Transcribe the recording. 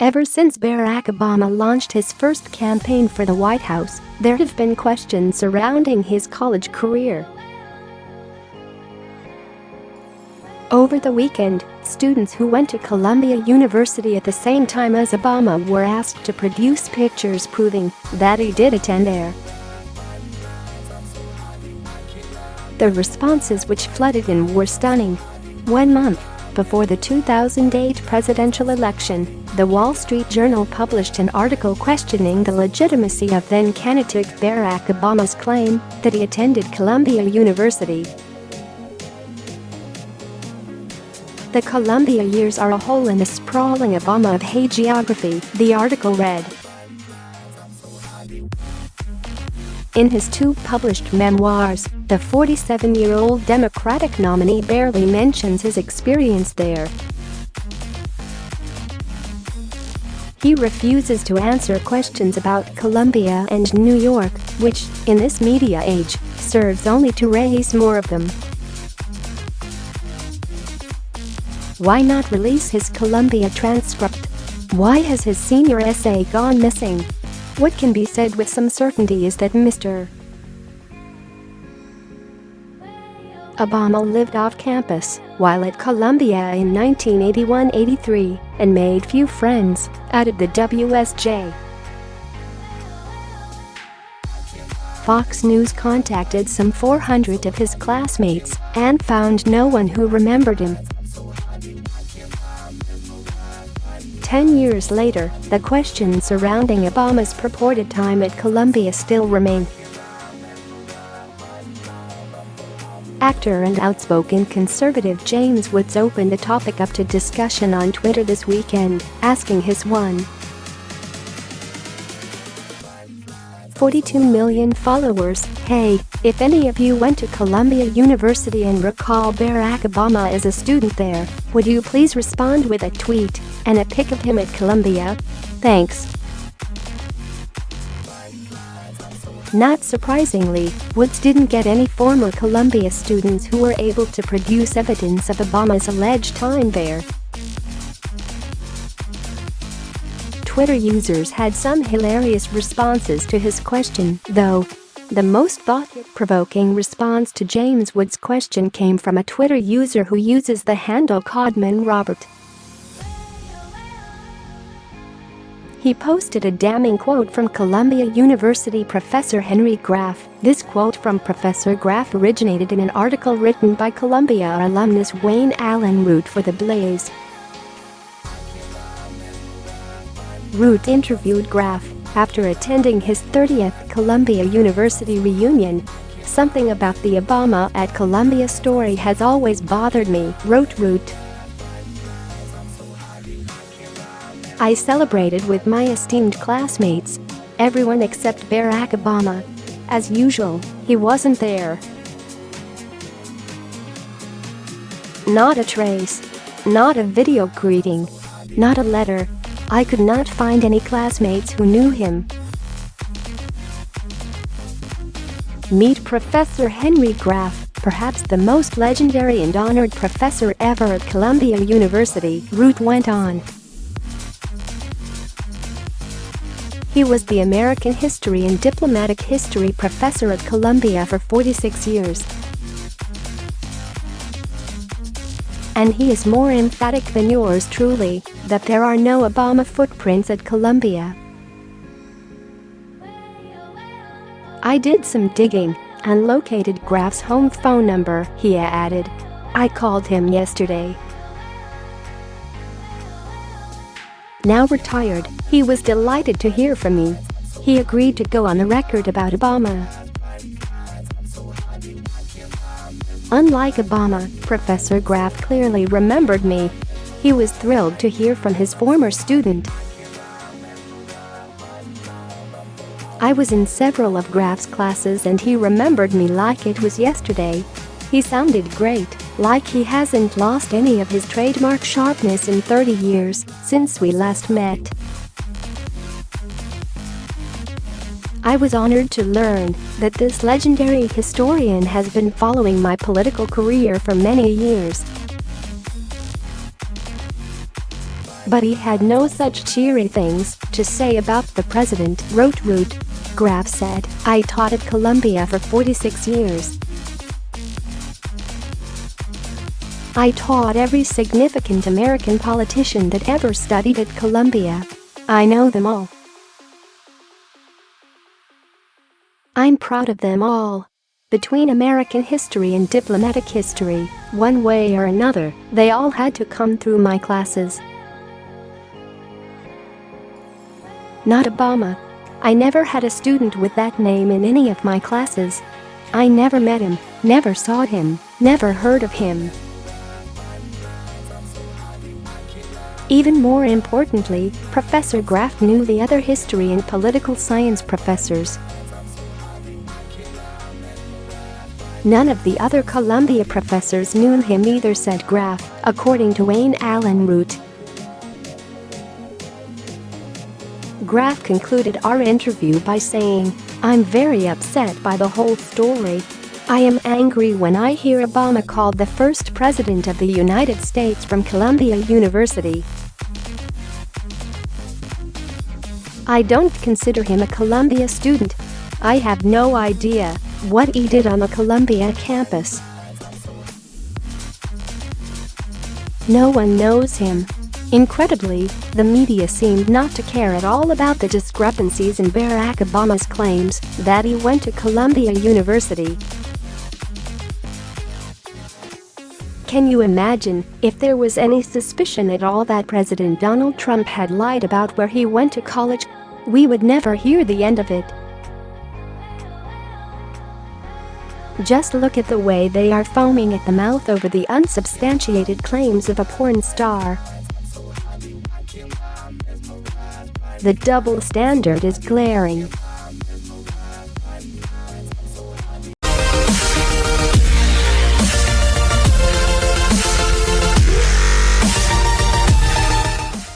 Ever since Barack Obama launched his first campaign for the White House, there have been questions surrounding his college career. Over the weekend, students who went to Columbia University at the same time as Obama were asked to produce pictures proving that he did attend there. The responses which flooded in were stunning. 1 month before the 2008 presidential election, the Wall Street Journal published an article questioning the legitimacy of then-candidate Barack Obama's claim that he attended Columbia University. The Columbia years are a hole in the sprawling Obama of hagiography, the article read. In his 2 published memoirs, the 47-year-old Democratic nominee barely mentions his experience there. He refuses to answer questions about Columbia and New York, which, in this media age, serves only to raise more of them. Why not release his Columbia transcript? Why has his senior essay gone missing? What can be said with some certainty is that Mr. Obama lived off campus while at Columbia in 1981-83 and made few friends, added the WSJ. Fox News contacted some 400 of his classmates and found no one who remembered him. 10 years later, the questions surrounding Obama's purported time at Columbia still remain. Actor and outspoken conservative James Woods opened the topic up to discussion on Twitter this weekend, asking his 1.42 million followers, "Hey, if any of you went to Columbia University and recall Barack Obama as a student there, would you please respond with a tweet and a pic of him at Columbia? Thanks." Not surprisingly, Woods didn't get any former Columbia students who were able to produce evidence of Obama's alleged time there. Twitter users had some hilarious responses to his question, though. The most thought-provoking response to James Woods' question came from a Twitter user who uses the handle Codman Robert. He posted a damning quote from Columbia University professor Henry Graff. This quote from Professor Graff originated in an article written by Columbia alumnus Wayne Allen Root for The Blaze. Root interviewed Graff after attending his 30th Columbia University reunion. "Something about the Obama at Columbia story has always bothered me," wrote Root. "I celebrated with my esteemed classmates. Everyone except Barack Obama. As usual, he wasn't there. Not a trace. Not a video greeting. Not a letter. I could not find any classmates who knew him." Meet Professor Henry Graff, perhaps the most legendary and honored professor ever at Columbia University, Root went on. He was the American History and Diplomatic History professor at Columbia for 46 years. And he is more emphatic than yours truly that there are no Obama footprints at Columbia. "I did some digging and located Graff's home phone number," he added. "I called him yesterday." Now retired, he was delighted to hear from me. He agreed to go on the record about Obama. Unlike Obama, Professor Graff clearly remembered me. He was thrilled to hear from his former student. "I was in several of Graff's classes and he remembered me like it was yesterday. He sounded great, like he hasn't lost any of his trademark sharpness in 30 years since we last met." I was honored to learn that this legendary historian has been following my political career for many years. But he had no such cheery things to say about the president, wrote Root. Graf said, "I taught at Columbia for 46 years. I taught every significant American politician that ever studied at Columbia. I know them all. I'm proud of them all. Between American history and diplomatic history, one way or another, they all had to come through my classes. Not Obama. I never had a student with that name in any of my classes. I never met him, never saw him, never heard of him." Even more importantly, Professor Graf knew the other history and political science professors. None of the other Columbia professors knew him either, said Graf, according to Wayne Allen Root. Graf concluded our interview by saying, "I'm very upset by the whole story. I am angry when I hear Obama called the first president of the United States from Columbia University. I don't consider him a Columbia student. I have no idea what he did on the Columbia campus. No one knows him." Incredibly, the media seemed not to care at all about the discrepancies in Barack Obama's claims that he went to Columbia University. Can you imagine if there was any suspicion at all that President Donald Trump had lied about where he went to college? We would never hear the end of it. Just look at the way they are foaming at the mouth over the unsubstantiated claims of a porn star. The double standard is glaring.